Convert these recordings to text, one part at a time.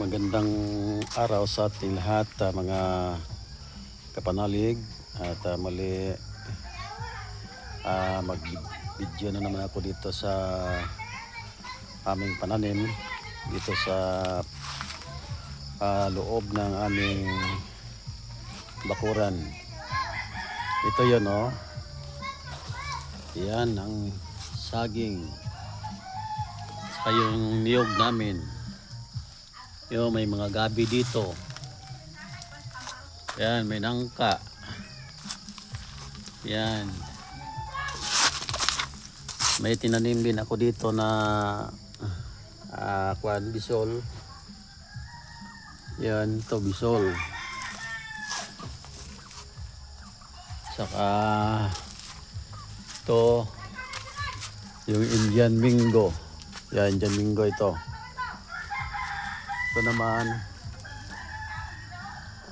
Magandang araw sa ating lahat, mga kapanalig. At muli mag-video na naman ako dito sa aming pananim dito sa loob ng aming bakuran. Ito yun, oh. Yan ang saging saka yung niyog namin. May mga gabi dito. Yan, may nangka. Yan. May tinanim din ako dito na bisol. Yan, to bisol. Saka to yung Indian Mingo. Yan, Indian Mingo ito. Ito naman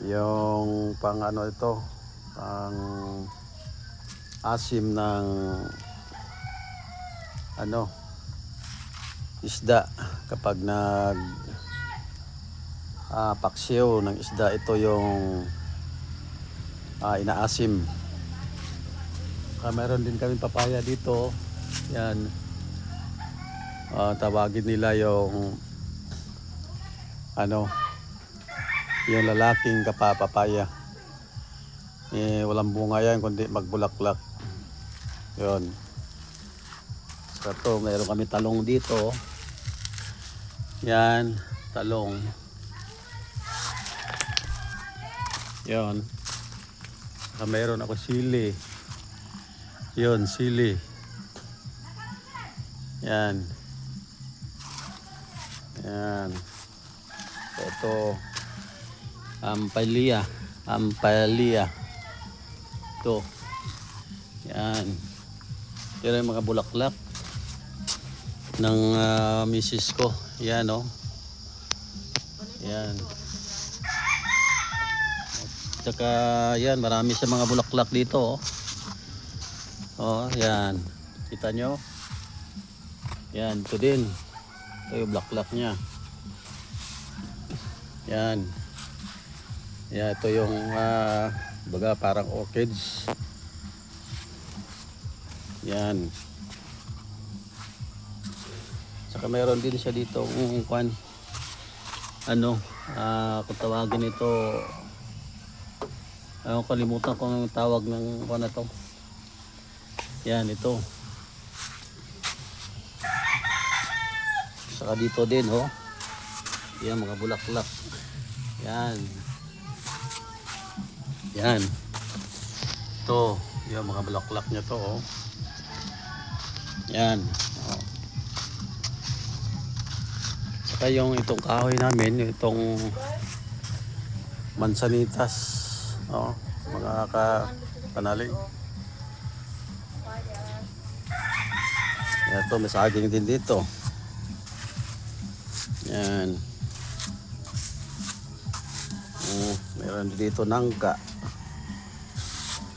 yung pang ito, pang asim ng isda kapag paksiw ng isda. Ito yung inaasim. Meron din kami papaya dito. Yan, tawagin nila yung yung lalaking kapapapaya. Walang bunga yan kundi magbulaklak. Yun. So ito, mayroon kami talong dito. Yan, talong. Yun. Mayroon ako sili. Yun, sili. Yan. Yan. Ito ampalaya. Ito. Yan. Pero yung mga bulaklak ng misis ko. Yan, oh. Yan. At saka yan, marami sa mga bulaklak dito, oh. Oh, yan. Kita nyo? Yan, ito din. Ito yung bulaklak niya. Yan. Yan, ito yung baga parang orchids. Yan. Saka mayroon din siya dito kung tawagin ito, kalimutan ko ang tawag ng na to. Yan, ito. Saka dito din, oh. Yan, mga bulaklak. Yan. Yan. Ito, yung mga bulaklak niya to, oh. Yan. Oh. Saka yung itong kahoy namin, itong mansanitas, oh, mga kapanalig. Yan, ito, may saging din dito. Yan. Meron dito nangka.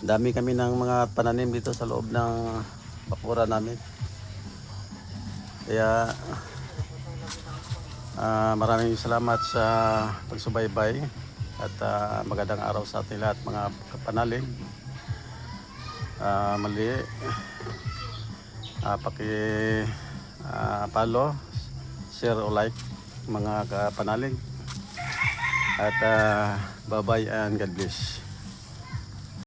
Dami kami ng mga pananim dito sa loob ng bakura namin. Kaya maraming salamat sa pagsubaybay at magandang araw sa ating lahat, mga kapanalig. Mali follow, share o like, mga kapanalig. At bye bye and God bless.